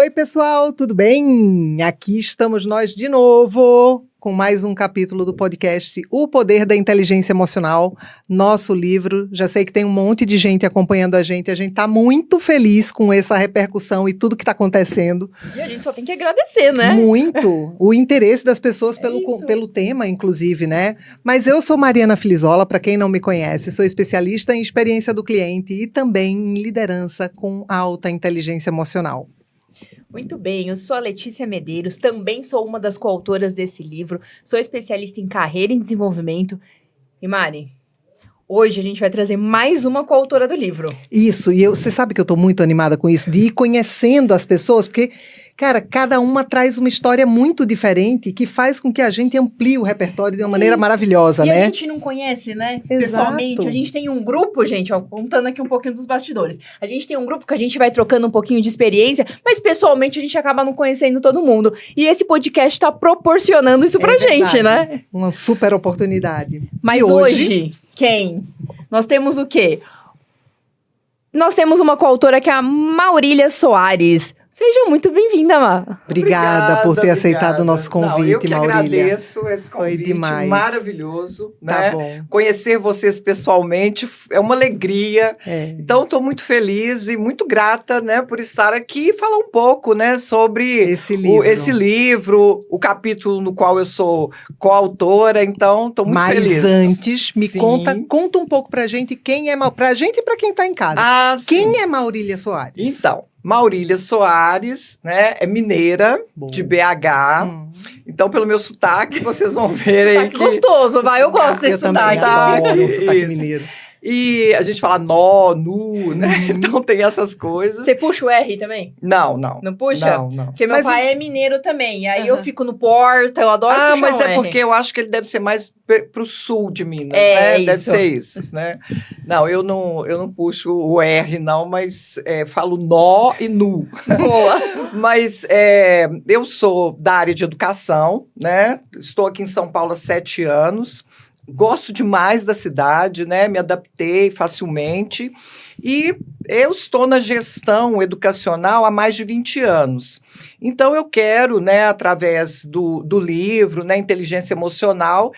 Oi, pessoal, tudo bem? Aqui estamos nós de novo com mais um capítulo do podcast O Poder da Inteligência Emocional, nosso livro. Já sei que tem um monte de gente acompanhando a gente está muito feliz com essa repercussão e tudo que está acontecendo. E a gente só tem que agradecer, né? Muito! O interesse das pessoas pelo tema, inclusive, né? Mas eu sou Mariana Filizola, para quem não me conhece, sou especialista em experiência do cliente e também em liderança com alta inteligência emocional. Muito bem, eu sou a Letícia Medeiros, também sou uma das coautoras desse livro, sou especialista em carreira e desenvolvimento. E Mari, hoje a gente vai trazer mais uma coautora do livro. Isso, e você sabe que eu estou muito animada com isso, de ir conhecendo as pessoas, porque, cara, cada uma traz uma história muito diferente que faz com que a gente amplie o repertório de uma maneira maravilhosa, né? E a gente não conhece, né? Exato. Pessoalmente, a gente tem um grupo, gente, ó, contando aqui um pouquinho dos bastidores. A gente tem um grupo que a gente vai trocando um pouquinho de experiência, mas pessoalmente a gente acaba não conhecendo todo mundo. E esse podcast está proporcionando isso pra gente, né? Uma super oportunidade. Mas hoje, quem? Nós temos o quê? Nós temos uma coautora que é a Maurília Soares. Seja muito bem-vinda, Má. Obrigada por ter aceitado o nosso convite, Maurília. Eu que agradeço esse convite maravilhoso. Tá né? bom. Conhecer vocês pessoalmente é uma alegria. Então, estou muito feliz e muito grata, né, por estar aqui e falar um pouco, né, sobre esse livro, o capítulo no qual eu sou coautora. Então, estou muito feliz. Mas antes, me conta um pouco pra gente quem é pra gente e pra quem tá em casa. Quem é Maurília Soares? Então, Maurília Soares, né, é mineira, de BH. Então, pelo meu sotaque, vocês vão ver aí que... Gostoso, vai, eu gosto desse sotaque. Sotaque mineiro. E a gente fala nó, nu, né? Então tem essas coisas. Você puxa o R também? Não. Não puxa? Não. Porque meu pai é mineiro também. Aí eu fico no Porta, eu adoro puxar mas o R. É porque eu acho que ele deve ser mais pro sul de Minas, né? Isso. Deve ser isso, né? Não, eu não puxo o R, não, mas falo nó e nu. Boa. Mas eu sou da área de educação, né? Estou aqui em São Paulo há 7 anos. Gosto demais da cidade, né? Me adaptei facilmente. E eu estou na gestão educacional há mais de 20 anos. Então, eu quero, né, através do livro, né, Inteligência Emocional,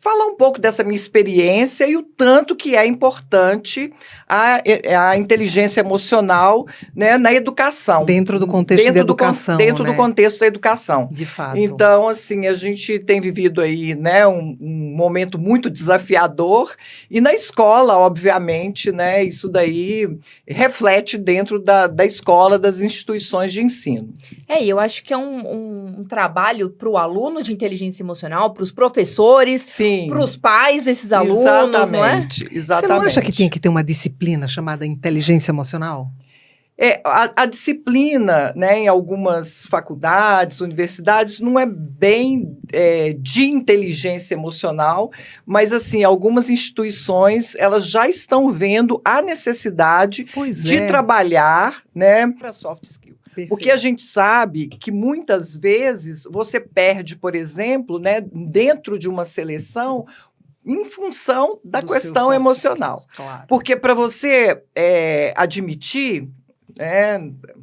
falar um pouco dessa minha experiência e o tanto que é importante a inteligência emocional, né, na educação. Dentro do contexto da educação, Dentro do contexto da educação. De fato. Então, assim, a gente tem vivido aí, né, um momento muito desafiador e na escola, obviamente, né, isso daí reflete dentro da escola, das instituições de ensino. E eu acho que é um trabalho para o aluno de inteligência emocional, para os professores, para os pais desses alunos, não é? Exatamente. Você não acha que tinha que ter uma disciplina chamada inteligência emocional? A disciplina, né, em algumas faculdades, universidades, não é bem de inteligência emocional, mas, assim, algumas instituições, elas já estão vendo a necessidade de trabalhar, né, para soft skill. Perfeito. Porque a gente sabe que muitas vezes você perde, por exemplo, né, dentro de uma seleção, em função da questão emocional. Skills, claro. Porque para você admitir,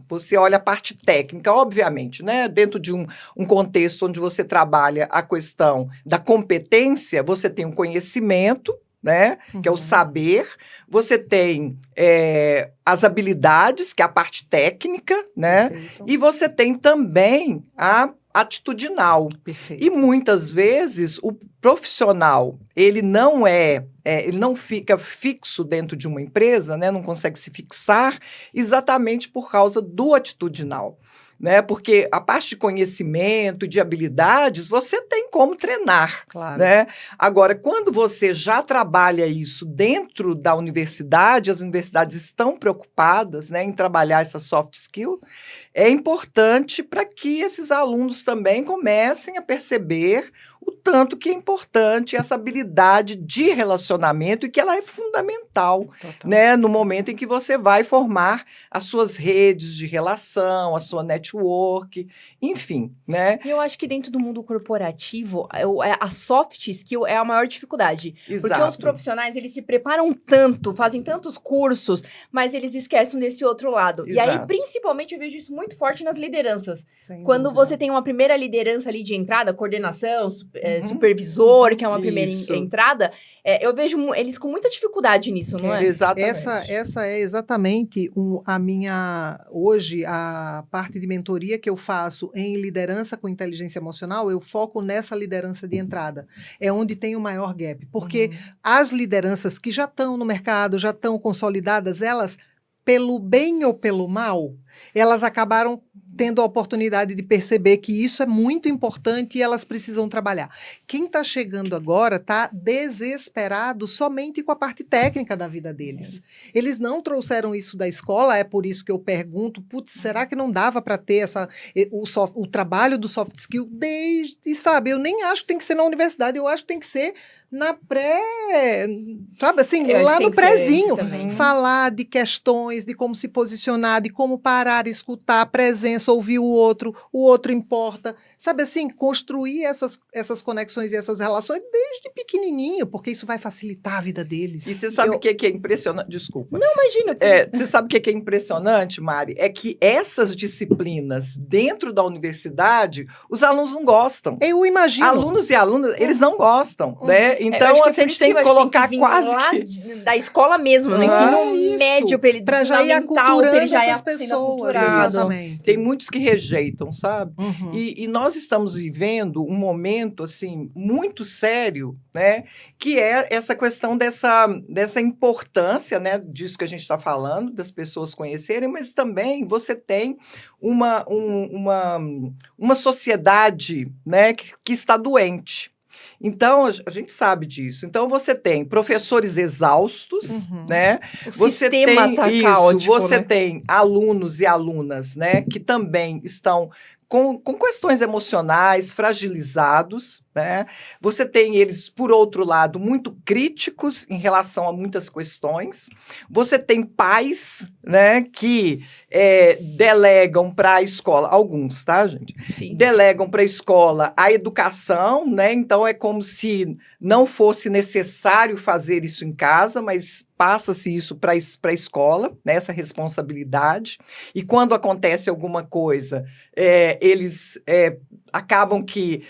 você olha a parte técnica, obviamente, né? Dentro de um contexto onde você trabalha a questão da competência, você tem um conhecimento, né? Que é o saber, você tem as habilidades, que é a parte técnica, né? Perfeito. E você tem também a atitudinal. Perfeito. E muitas vezes o profissional, ele não ele não fica fixo dentro de uma empresa, né? Não consegue se fixar exatamente por causa do atitudinal. Né? Porque a parte de conhecimento, de habilidades, você tem como treinar. Claro. Né? Agora, quando você já trabalha isso dentro da universidade, as universidades estão preocupadas, né, em trabalhar essa soft skill, é importante para que esses alunos também comecem a perceber o tanto que é importante essa habilidade de relacionamento e que ela é fundamental, né, no momento em que você vai formar as suas redes de relação, a sua network, enfim, né? E eu acho que dentro do mundo corporativo, a soft skill é a maior dificuldade. Porque os Exato. profissionais, eles se preparam tanto, fazem tantos cursos, mas eles esquecem desse outro lado. E aí, Exato. principalmente, eu vejo isso muito forte nas lideranças. Sem Quando dúvida. você tem uma primeira liderança ali de entrada, coordenação, supervisor, que é uma primeira Isso. entrada, eu vejo eles com muita dificuldade nisso, não é? Exatamente. Essa é exatamente a minha, hoje, a parte de mentoria que eu faço em liderança com inteligência emocional, eu foco nessa liderança de entrada. É onde tem o maior gap. Porque as lideranças que já estão no mercado, já estão consolidadas, elas, pelo bem ou pelo mal, elas acabaram tendo a oportunidade de perceber que isso é muito importante e elas precisam trabalhar. Quem está chegando agora está desesperado somente com a parte técnica da vida deles. Eles não trouxeram isso da escola, é por isso que eu pergunto, putz, será que não dava para ter o trabalho do soft skill desde, sabe, eu nem acho que tem que ser na universidade, eu acho que tem que ser na sabe assim, Eu acho lá que no tem que ser prezinho, antes também. falar de questões, de como se posicionar, de como parar, escutar, a presença, ouvir o outro importa, sabe assim, construir essas conexões e essas relações desde pequenininho, porque isso vai facilitar a vida deles. E você sabe o que é impressionante? Desculpa. Não, imagina. Você sabe o que é impressionante, Mari? É que essas disciplinas dentro da universidade, os alunos não gostam. Eu imagino. Alunos e alunas, eles não gostam, né? Eu Então, acho que a gente tem que colocar quase que... da escola mesmo, no ensino isso. médio, para ele Pra já ir fundamental, pra ele aculturando já ir essas sendo pessoas. aculturado. Exatamente. Tem muitos que rejeitam, sabe? Uhum. E nós estamos vivendo um momento, assim, muito sério, né? Que é essa questão dessa importância, né? Disso que a gente está falando, das pessoas conhecerem, mas também você tem uma sociedade, né? Que está doente. Então, a gente sabe disso. Então, você tem professores exaustos, né? O Você sistema tem tá isso, caótico, você né? tem alunos e alunas, né? Que também estão com questões emocionais fragilizados, né? Você tem eles, por outro lado, muito críticos em relação a muitas questões. Você tem pais, né? Que delegam para a escola, alguns, tá, gente? Sim. Delegam para a escola a educação, né? Então é como se não fosse necessário fazer isso em casa, mas passa-se isso para a escola, né? Essa responsabilidade. E quando acontece alguma coisa, eles acabam que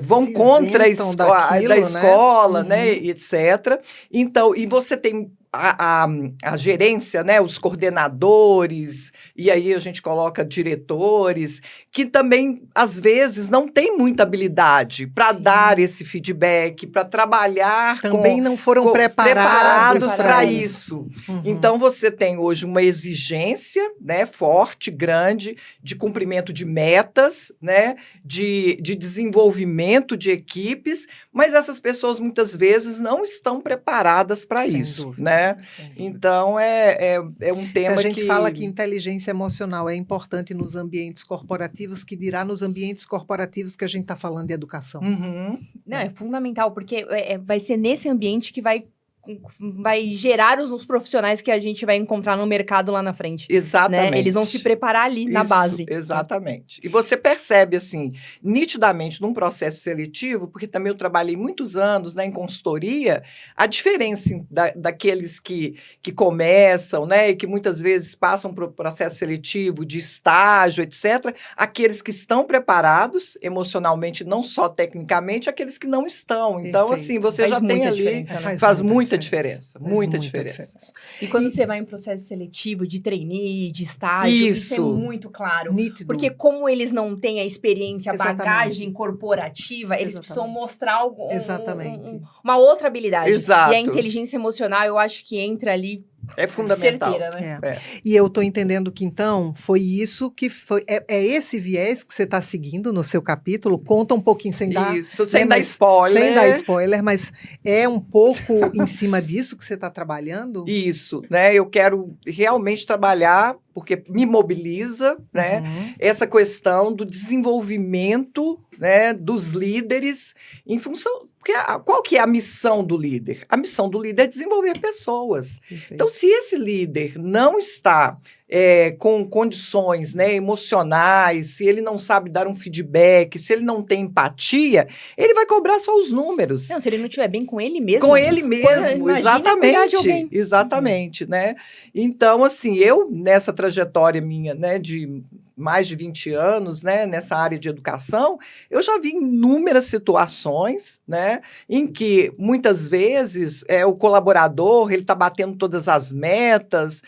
vão Se contra isentam daquilo, da escola, né? né? E etc. Então, e você tem a gerência, né, os coordenadores, e aí a gente coloca diretores, que também, às vezes, não tem muita habilidade para dar esse feedback, para trabalhar Também não foram preparados para isso. Então, você tem hoje uma exigência, né, forte, grande, de cumprimento de metas, né, de desenvolvimento de equipes, mas essas pessoas, muitas vezes, não estão preparadas para Sem isso, dúvida. né? Então, é um tema que... Se a gente fala que inteligência emocional é importante nos ambientes corporativos, que dirá nos ambientes corporativos que a gente está falando de educação. Uhum. Não, é fundamental, porque vai ser nesse ambiente que vai gerar os profissionais que a gente vai encontrar no mercado lá na frente. Exatamente. Né? Eles vão se preparar ali na Isso, base. Exatamente. E você percebe, assim, nitidamente num processo seletivo, porque também eu trabalhei muitos anos, né, em consultoria, a diferença daqueles que começam, né, e que muitas vezes passam por processo seletivo de estágio, etc., aqueles que estão preparados emocionalmente, não só tecnicamente, aqueles que não estão. Então, Perfeito. assim, você Faz já tem muita ali... diferença, né? Faz muita diferença. Muita diferença. E quando você vai em processo seletivo de trainee, de estágio, isso é muito claro. Nítido. Porque como eles não têm a experiência, a Exatamente. bagagem corporativa, eles precisam mostrar uma outra habilidade. Exato. E a inteligência emocional, eu acho que entra ali É fundamental. certeira, né? E eu estou entendendo que, então, foi isso que foi... É esse viés que você está seguindo no seu capítulo? Conta um pouquinho, sem dar... Isso, sem dar spoiler. Sem dar spoiler, mas é um pouco em cima disso que você está trabalhando? Isso, né? Eu quero realmente trabalhar, porque me mobiliza, né? Essa questão do desenvolvimento né, dos líderes em função... Porque qual que é a missão do líder? A missão do líder é desenvolver pessoas. Perfeito. Então, se esse líder não está com condições, né, emocionais, se ele não sabe dar um feedback, se ele não tem empatia, ele vai cobrar só os números. Não, se ele não estiver bem com ele mesmo. Com ele mesmo, imagina cuidar de exatamente. alguém. Exatamente, né? Então, assim, eu, nessa trajetória minha, né, de mais de 20 anos, né, nessa área de educação, eu já vi inúmeras situações, né, em que, muitas vezes, o colaborador, ele está batendo todas as metas,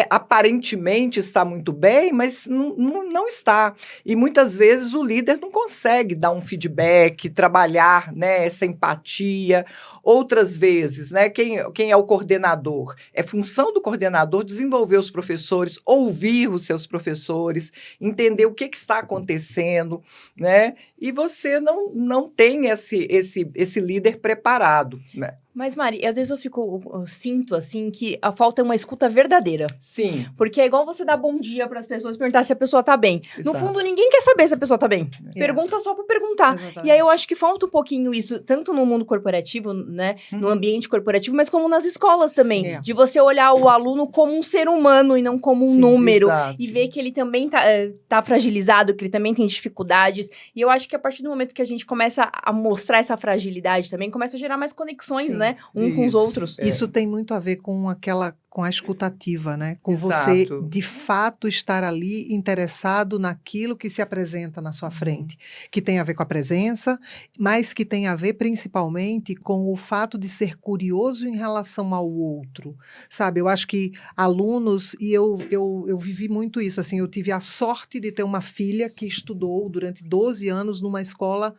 aparentemente está muito bem, mas não está. E, muitas vezes, o líder não consegue dar um feedback, trabalhar, né, essa empatia. Outras vezes, né, quem é o coordenador? É função do coordenador desenvolver os professores, ouvir os seus professores, entender o que está acontecendo, né? E você não tem esse líder preparado, né? Mas, Mari, às vezes eu sinto, assim, que a falta é uma escuta verdadeira. Sim. Porque é igual você dar bom dia para as pessoas, perguntar se a pessoa tá bem. Exato. No fundo, ninguém quer saber se a pessoa tá bem. Pergunta só para perguntar. Exatamente. E aí eu acho que falta um pouquinho isso, tanto no mundo corporativo, né, no ambiente corporativo, mas como nas escolas também. Sim. De você olhar o aluno como um ser humano e não como um Sim, número. exato. E ver que ele também tá fragilizado, que ele também tem dificuldades. E eu acho que a partir do momento que a gente começa a mostrar essa fragilidade também, começa a gerar mais conexões, Sim. né? Com os outros. Isso tem muito a ver com a escutativa, né? Com Exato. você, de fato, estar ali interessado naquilo que se apresenta na sua frente. Que tem a ver com a presença, mas que tem a ver, principalmente, com o fato de ser curioso em relação ao outro. Sabe, eu acho que alunos, e eu vivi muito isso, assim, eu tive a sorte de ter uma filha que estudou durante 12 anos numa escola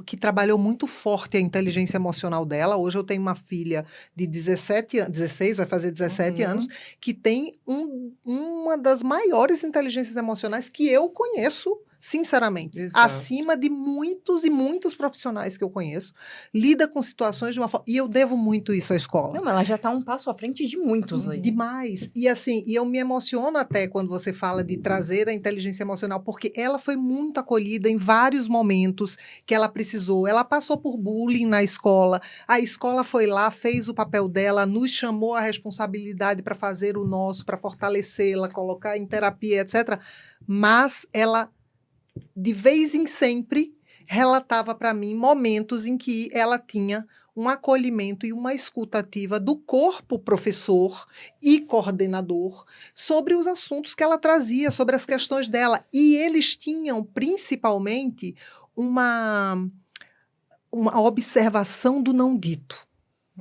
que trabalhou muito forte a inteligência emocional dela. Hoje eu tenho uma filha de 16, vai fazer 17 anos, que tem uma das maiores inteligências emocionais que eu conheço, sinceramente. Exato. Acima de muitos e muitos profissionais que eu conheço, lida com situações de uma forma... E eu devo muito isso à escola. Não, mas ela já tá um passo à frente de muitos aí. Demais. E assim, eu me emociono até quando você fala de trazer a inteligência emocional, porque ela foi muito acolhida em vários momentos que ela precisou. Ela passou por bullying na escola, a escola foi lá, fez o papel dela, nos chamou a responsabilidade para fazer o nosso, para fortalecê-la, colocar em terapia, etc. Mas ela, de vez em sempre, relatava para mim momentos em que ela tinha um acolhimento e uma escuta ativa do corpo professor e coordenador sobre os assuntos que ela trazia, sobre as questões dela. E eles tinham, principalmente, uma observação do não dito.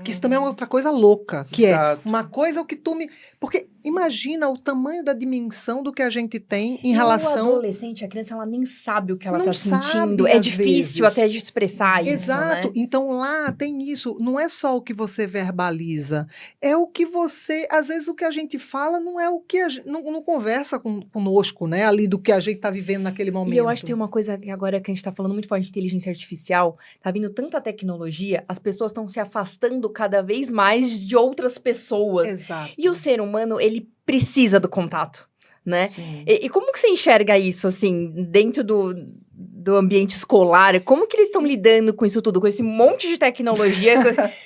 Que isso também é outra coisa louca, que Exato. é uma coisa o que tu me... Porque imagina o tamanho da dimensão do que a gente tem em E relação... o adolescente, a criança, ela nem sabe o que ela Não tá sabe, sentindo. É às difícil vezes. até de expressar Exato. isso, né? Então lá tem isso. Não é só o que você verbaliza. É o que você... Às vezes o que a gente fala não é o que a gente... Não conversa conosco, né? Ali do que a gente tá vivendo naquele momento. E eu acho que tem uma coisa que agora que a gente tá falando muito forte de inteligência artificial, tá vindo tanta tecnologia, as pessoas estão se afastando cada vez mais de outras pessoas. Exato. E o ser humano, ele precisa do contato, né? Sim. E como que você enxerga isso, assim, dentro do ambiente escolar? Como que eles estão lidando com isso tudo? Com esse monte de tecnologia,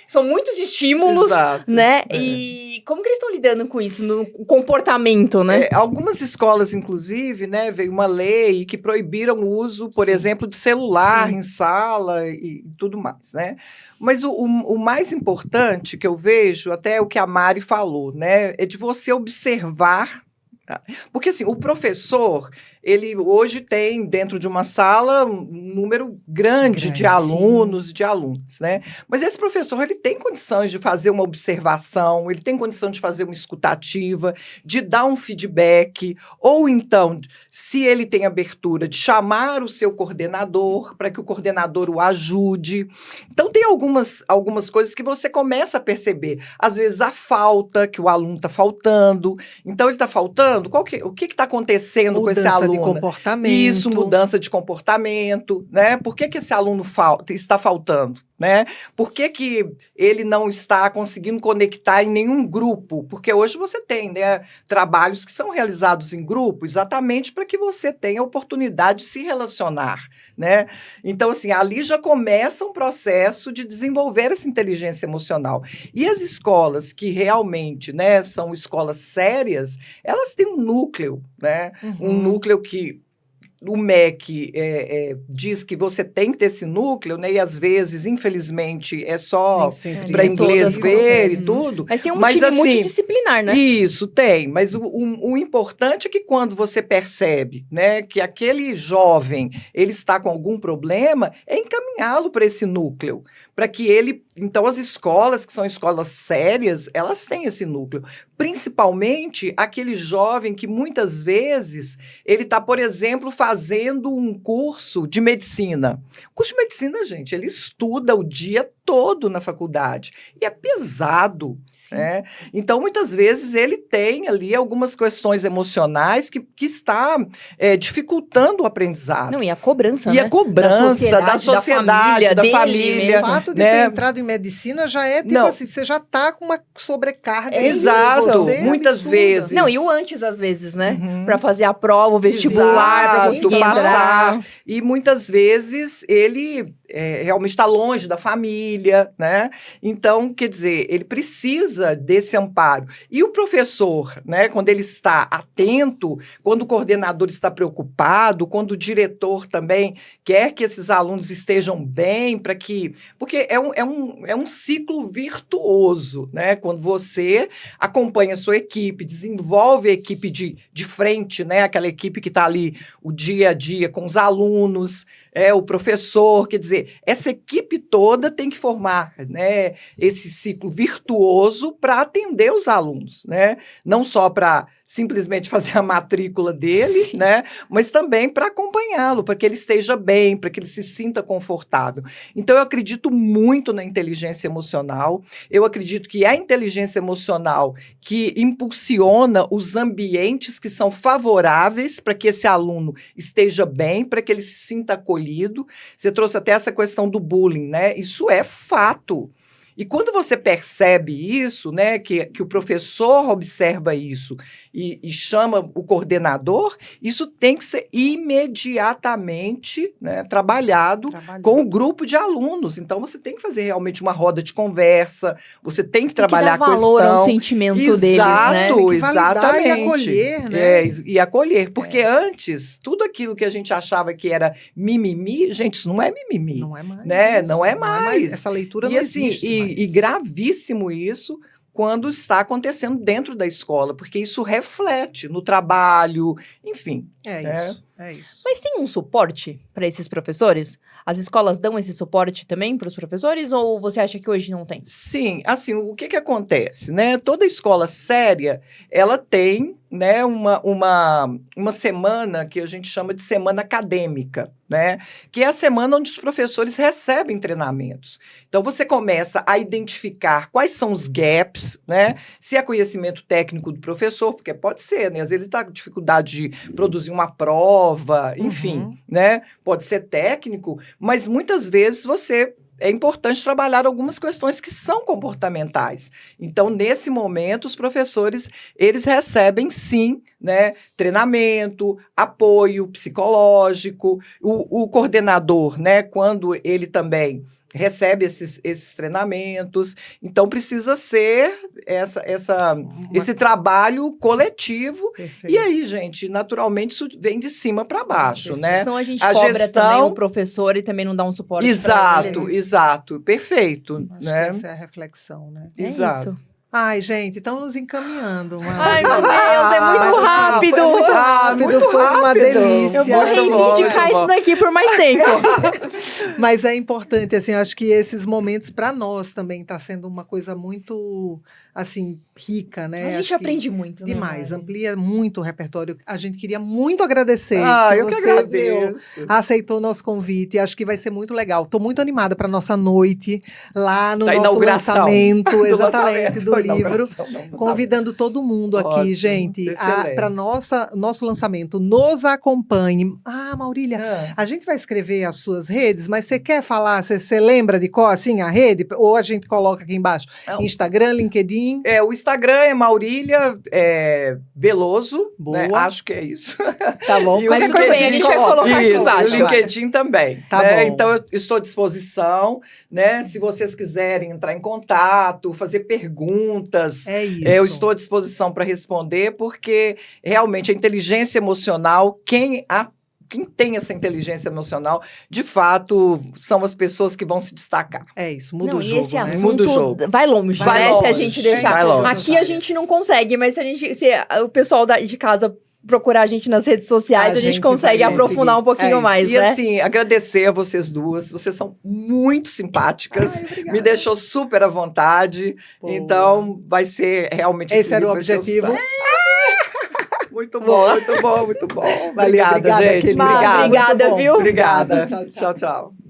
são muitos estímulos, Exato. né? E como que eles estão lidando com isso, no comportamento, né? Algumas escolas, inclusive, né, veio uma lei que proibiram o uso, por Sim. exemplo, de celular Sim. em sala e tudo mais, né? Mas o mais importante que eu vejo, até o que a Mari falou, né, é de você observar. Porque, assim, o professor, ele hoje tem, dentro de uma sala, um número grande de alunos e de alunas, né? Mas esse professor, ele tem condições de fazer uma observação, ele tem condição de fazer uma escutativa, de dar um feedback, ou então, se ele tem abertura, de chamar o seu coordenador, para que o coordenador o ajude. Então, tem algumas coisas que você começa a perceber. Às vezes, a falta, que o aluno está faltando. Então, ele está faltando? O que está acontecendo com esse aluno? Mudança de comportamento. Isso, mudança de comportamento, né? Por que esse aluno está faltando? né? Por que que ele não está conseguindo conectar em nenhum grupo? Porque hoje você tem, né, trabalhos que são realizados em grupo exatamente para que você tenha a oportunidade de se relacionar, né? Então, assim, ali já começa um processo de desenvolver essa inteligência emocional. E as escolas que realmente, né, são escolas sérias, elas têm um núcleo, né? Um núcleo que o MEC diz que você tem que ter esse núcleo, né? E às vezes, infelizmente, é só para inglês ver e tudo. Mas tem um time assim, multidisciplinar, né? Isso, tem. Mas o importante é que quando você percebe, né, que aquele jovem ele está com algum problema, é encaminhá-lo para esse núcleo. Para que ele... Então, as escolas, que são escolas sérias, elas têm esse núcleo. Principalmente aquele jovem que, muitas vezes, ele está, por exemplo, fazendo um curso de medicina. O curso de medicina, gente, ele estuda o dia todo na faculdade. E é pesado, né? Então, muitas vezes, ele tem ali algumas questões emocionais que está dificultando o aprendizado. Não, e a cobrança, né? E a cobrança da sociedade, da família. O fato de ter entrado em medicina já é, tipo assim, você já tá com uma sobrecarga. Exato, muitas vezes. Não, e o antes, às vezes, né? Pra fazer a prova, o vestibular, pra conseguir passar. E muitas vezes ele realmente está longe da família, né? Então, quer dizer, ele precisa desse amparo. E o professor, né, quando ele está atento, quando o coordenador está preocupado, quando o diretor também quer que esses alunos estejam bem, para que... Porque é um ciclo virtuoso, né? Quando você acompanha a sua equipe, desenvolve a equipe de frente, né? Aquela equipe que está ali o dia a dia com os alunos, o professor, quer dizer, essa equipe toda tem que formar, né, esse ciclo virtuoso para atender os alunos, né? Não só para simplesmente fazer a matrícula dele, né? Mas também para acompanhá-lo, para que ele esteja bem, para que ele se sinta confortável. Então, eu acredito muito na inteligência emocional. Eu acredito que é a inteligência emocional que impulsiona os ambientes que são favoráveis para que esse aluno esteja bem, para que ele se sinta acolhido. Você trouxe até essa questão do bullying, né? Isso é fato. E quando você percebe isso, né, que o professor observa isso e chama o coordenador, isso tem que ser imediatamente, né, trabalhado com o grupo de alunos. Então, você tem que fazer realmente uma roda de conversa, você tem que trabalhar a questão... valor ao sentimento deles, né? Exatamente. E acolher, né? E acolher. Porque antes, tudo aquilo que a gente achava que era mimimi, gente, isso não é mimimi. Não é mais. Né? Isso, não é mais. Essa leitura não existe mais. E gravíssimo isso quando está acontecendo dentro da escola, porque isso reflete no trabalho, enfim. É isso. Mas tem um suporte para esses professores? As escolas dão esse suporte também para os professores ou você acha que hoje não tem? Sim, assim, o que acontece, né? Toda escola séria, ela tem, né, uma semana que a gente chama de semana acadêmica, né? Que é a semana onde os professores recebem treinamentos. Então, você começa a identificar quais são os gaps, né? Se é conhecimento técnico do professor, porque pode ser, né? Às vezes ele está com dificuldade de produzir uma prova, enfim, né? Pode ser técnico, mas muitas vezes é importante trabalhar algumas questões que são comportamentais. Então, nesse momento, os professores, eles recebem, sim, né, treinamento, apoio psicológico, o coordenador, né, quando ele também recebe esses treinamentos. Então, precisa ser esse trabalho coletivo. Perfeito. E aí, gente, naturalmente, isso vem de cima para baixo, perfeito, né? Senão a gente cobra também o professor e também não dá um suporte. Exato. Perfeito. Acho né? que essa é a reflexão, né? Exato. Isso. Ai, gente, estamos nos encaminhando. Ai, meu Deus, é muito rápido. Foi muito rápido, foi uma delícia. Eu vou reivindicar isso daqui por mais tempo. Mas é importante, assim, acho que esses momentos para nós também está sendo uma coisa muito, assim, rica, né? A gente Acho que aprende muito, né, demais, Mari? amplia muito o repertório. A gente queria muito agradecer Eu que você agradeço. aceitou o nosso convite. Acho que vai ser muito legal. Estou muito animada para nossa noite lá no Da nosso inauguração. lançamento, Do exatamente, lançamento, do da livro. inauguração, não, Convidando todo mundo aqui, Ótimo, gente, excelente. para nosso lançamento. Nos acompanhe. Maurília, Ah. a gente vai escrever as suas redes, mas você quer falar? Você lembra de qual, assim, a rede? Ou a gente coloca aqui embaixo? Não. Instagram, LinkedIn. O Instagram é Maurília Veloso, né? Boa. Acho que é isso. Tá bom. E o Mas tudo LinkedIn bem, a gente vai coloca. colocar aqui Isso, embaixo. o LinkedIn também. Tá né? bom. Então, eu estou à disposição, né? Se vocês quiserem entrar em contato, fazer perguntas, É isso. eu estou à disposição para responder, porque realmente a inteligência emocional, quem tem essa inteligência emocional, de fato, são as pessoas que vão se destacar. É isso, muda Não, o e jogo, esse né? assunto Muda o jogo. vai longe, Vai né? Se a longe, gente deixar. vai longe. Aqui a gente não consegue, mas se o pessoal de casa procurar a gente nas redes sociais, a gente consegue vai aprofundar conseguir. um pouquinho É isso. mais, E né? assim, agradecer a vocês duas. Vocês são muito simpáticas. Ai, obrigada. Me deixou super à vontade. Boa. Então, vai ser realmente Esse era o livro vai ser objetivo. Muito Boa. bom, muito bom, muito bom. Valeu, obrigada, gente. querida. Obrigada, Muito bom. viu? Obrigada. Tchau, tchau. Tchau, tchau.